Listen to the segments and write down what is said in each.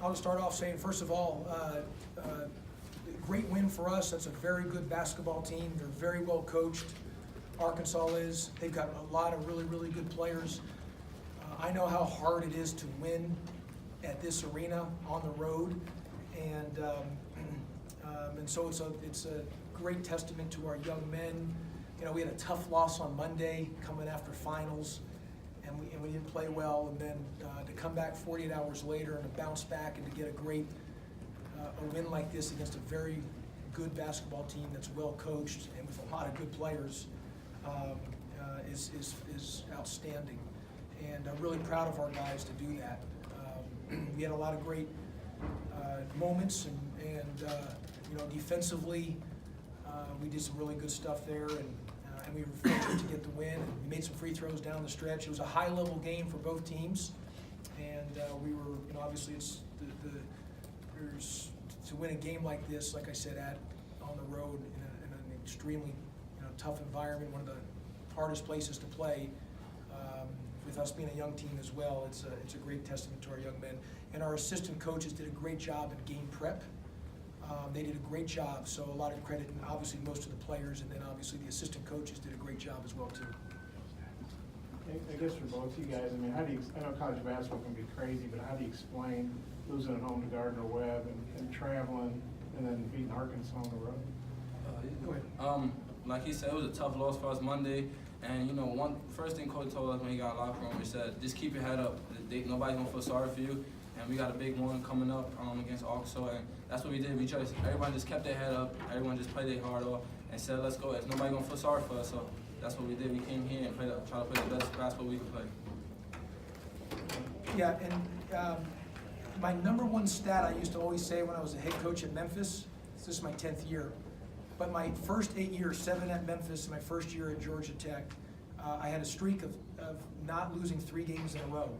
I'll just start off saying, first of all, great win for us. That's a very good basketball team. They're very well coached. Arkansas is. They've got a lot of really, really good players. I know how hard it is to win at this arena on the road, and so it's a great testament to our young men. You know, we had a tough loss on Monday coming after finals, and we didn't play well, and then to come back 48 hours later and to bounce back and to get a great a win like this against a very good basketball team that's well coached and with a lot of good players is outstanding. And I'm really proud of our guys to do that. We had a lot of great moments, and you know, defensively, we did some really good stuff there, and we were fortunate to get the win. And we made some free throws down the stretch. It was a high-level game for both teams, and we were, you know, obviously it's there's to win a game like this, like I said, on the road in an extremely, you know, tough environment, one of the hardest places to play. With us being a young team as well, it's a great testament to our young men. And our assistant coaches did a great job in game prep. They did a great job, so a lot of credit, and obviously most of the players, and then obviously the assistant coaches did a great job as well too. I guess for both you guys, I mean, how do you, I know college basketball can be crazy, but how do you explain losing at home to Gardner-Webb and traveling and then beating Arkansas on the road? Go ahead. Like he said, it was a tough loss for us Monday. And, you know, first thing Coach told us when he got in the locker room, he said, just keep your head up. Nobody's going to feel sorry for you. And we got a big one coming up against Arkansas. And that's what we did. Everybody just kept their head up. Everyone just played their heart off and said, let's go. There's nobody going to feel sorry for us. So that's what we did. We came here and try to play the best basketball we could play. Yeah, and my number one stat I used to always say when I was a head coach at Memphis, this is my 10th year, but my first 8 years, 7 at Memphis, and my first year at Georgia Tech, I had a streak of not losing 3 games in a row.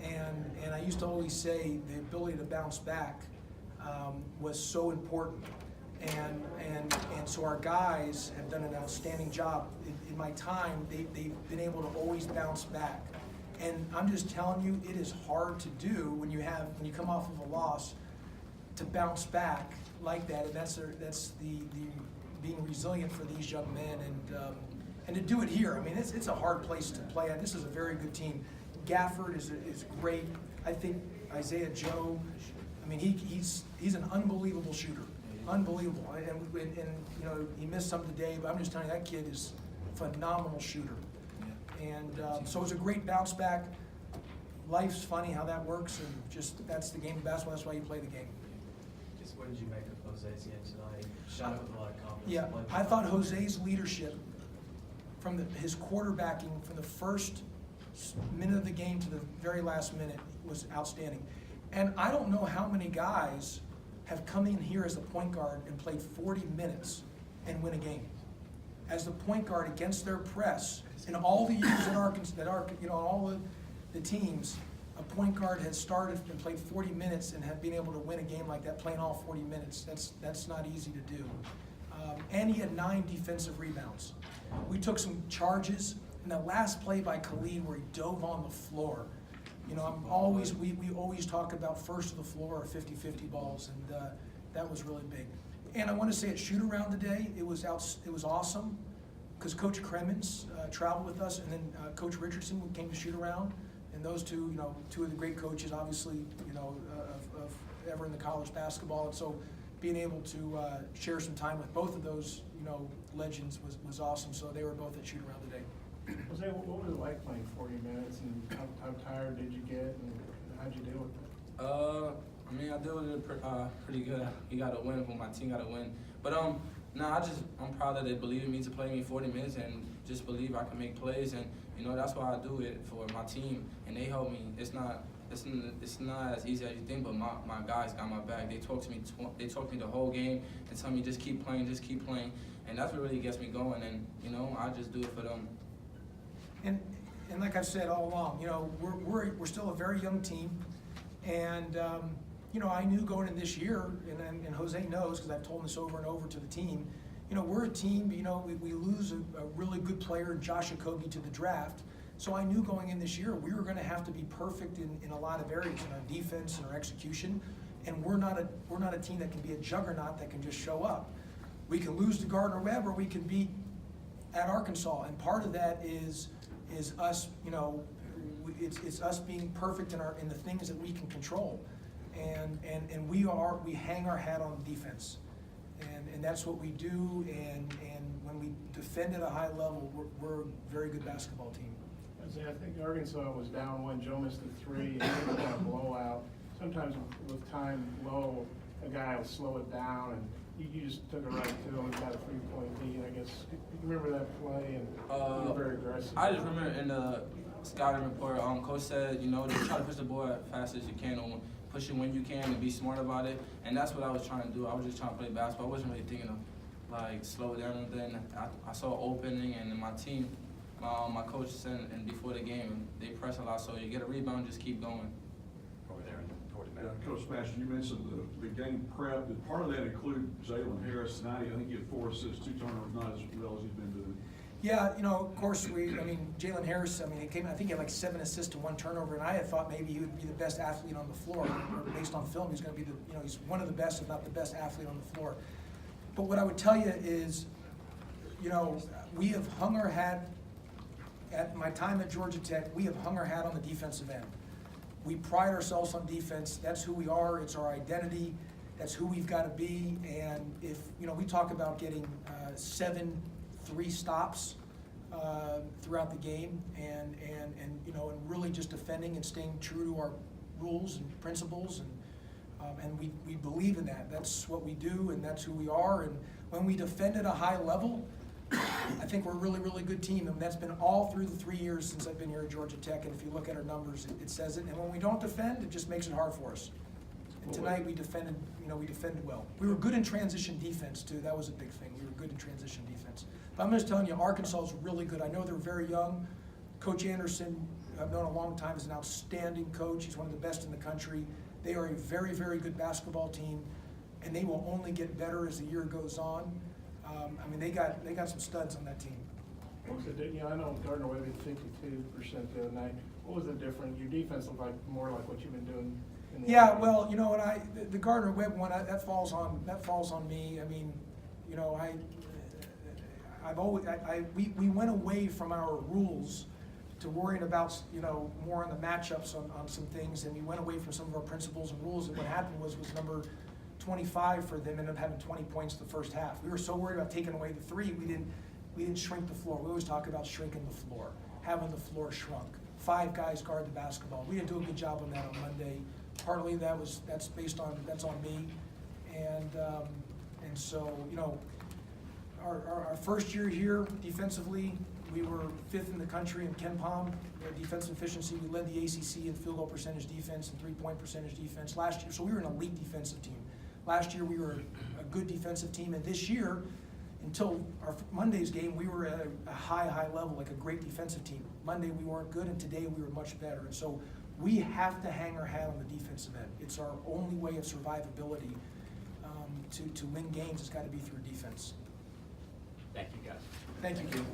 And I used to always say the ability to bounce back was so important. And so our guys have done an outstanding job. In my time, they've been able to always bounce back. And I'm just telling you, it is hard to do when you come off of a loss to bounce back like that. And that's the being resilient for these young men, and to do it here. I mean, it's a hard place to play at. This is a very good team. Gafford is great. I think Isaiah Joe, I mean, he's an unbelievable shooter, unbelievable. And you know, he missed some today, but I'm just telling you, that kid is a phenomenal shooter. And so it was a great bounce back. Life's funny how that works, and just that's the game of basketball. That's why you play the game. Just what did you make of Jose's game tonight? Shot it with a lot of confidence. Yeah, I thought Jose's leadership from his quarterbacking from the first minute of the game to the very last minute was outstanding. And I don't know how many guys have come in here as a point guard and played 40 minutes and win a game. As the point guard against their press, in all the years at Arkansas, you know, all the teams, a point guard has started and played 40 minutes and have been able to win a game like that, playing all 40 minutes. That's not easy to do. And he had 9 defensive rebounds. We took some charges in that last play by Khalid where he dove on the floor. You know, we always talk about first to the floor or 50-50 balls, and that was really big. And I want to say at shoot around today, it was awesome because Coach Kremens traveled with us, and then Coach Richardson came to shoot around, and those two, you know, two of the great coaches, obviously, you know, of ever in the college basketball, and so being able to share some time with both of those, you know, legends was awesome. So they were both at shoot around today. Jose, what was it like playing 40 minutes, and how tired did you get, and how'd you deal with it? I mean, I deal with it pretty good. You got to win when my team got to win. But I'm proud that they believe in me to play me 40 minutes and just believe I can make plays, and you know that's why I do it for my team, and they help me. It's not as easy as you think, but my guys got my back. They talk to me. They talk to me the whole game and tell me just keep playing, and that's what really gets me going. And you know, I just do it for them. And like I've said all along, you know, we're still a very young team, and you know, I knew going in this year, and Jose knows because I've told him this over and over to the team. You know, we're a team. You know, we lose a really good player in Josh Okogie to the draft, So I knew going in this year, we were gonna have to be perfect in a lot of areas, in our defense and our execution. And we're not a team that can be a juggernaut that can just show up. We can lose to Gardner-Webb, or we can beat at Arkansas. And part of that is us, you know, it's us being perfect in the things that we can control. And we hang our hat on defense. And that's what we do, and when we defend at a high level, we're a very good basketball team. I think Arkansas was down one, Joe missed a three, and it was a blowout. Sometimes with time low, a guy will slow it down, and you just took it right to him and got a 3-point lead, I guess. You remember that play, and you were very aggressive. I just remember in the scouting report, Coach said, you know, just try to push the ball as fast as you can, or push it when you can, and be smart about it. And that's what I was trying to do. I was just trying to play basketball. I wasn't really thinking of like slow it down. And then I saw opening, and then my team, my coach said, and before the game, they press a lot. So you get a rebound, just keep going. Over there toward the Yeah, net. Coach Pastner, you mentioned the game prep. Did part of that include Jalen Harris tonight? I think he had 4 assists, 2 turnovers, not as well as he's been doing. Yeah, you know, of course, Jalen Harris, I think he had like 7 assists to 1 turnover, and I had thought maybe he would be the best athlete on the floor. Based on film, he's going to be he's one of the best, if not the best athlete on the floor. But what I would tell you is, you know, we have hung our hat, at my time at Georgia Tech, we have hung our hat on the defensive end. We pride ourselves on defense. That's who we are. It's our identity. That's who we've got to be. And if, you know, we talk about getting 7 3 stops throughout the game, and you know, and really just defending and staying true to our rules and principles, and we believe in that. That's what we do, and that's who we are. And when we defend at a high level, I think we're a really, really good team, and that's been all through the 3 years since I've been here at Georgia Tech. And if you look at our numbers, it says it. And when we don't defend, it just makes it hard for us. And tonight we defended, you know, we defended well. We were good in transition defense too. That was a big thing. We were good in transition defense. But I'm just telling you, Arkansas is really good. I know they're very young. Coach Anderson, I've known a long time, is an outstanding coach. He's one of the best in the country. They are a very, very good basketball team, and they will only get better as the year goes on. They got some studs on that team. What was the, you know, I know Gardner-Webb had 52% the other night. What was the difference? Your defense looked like more like what you've been doing. Yeah, well, you know what, the Gardner-Webb one, that falls on me. I mean, you know, we went away from our rules to worrying about, you know, more on the matchups on some things, and we went away from some of our principles and rules. And what happened was number 25 for them ended up having 20 points the first half. We were so worried about taking away the 3, we didn't shrink the floor. We always talk about shrinking the floor, having the floor shrunk. 5 guys guard the basketball. We didn't do a good job on that on Monday. Partly that's on me, and so, you know, our first year here defensively, we were 5th in the country in KenPom defensive efficiency. We led the ACC in field goal percentage defense and 3-point percentage defense last year. So we were an elite defensive team. Last year we were a good defensive team, and this year, until our Monday's game, we were at a high level, like a great defensive team. Monday we weren't good, and today we were much better. And so we have to hang our hat on the defensive end. It's our only way of survivability. To win games, it's got to be through defense. Thank you, guys. Thank you, Kim.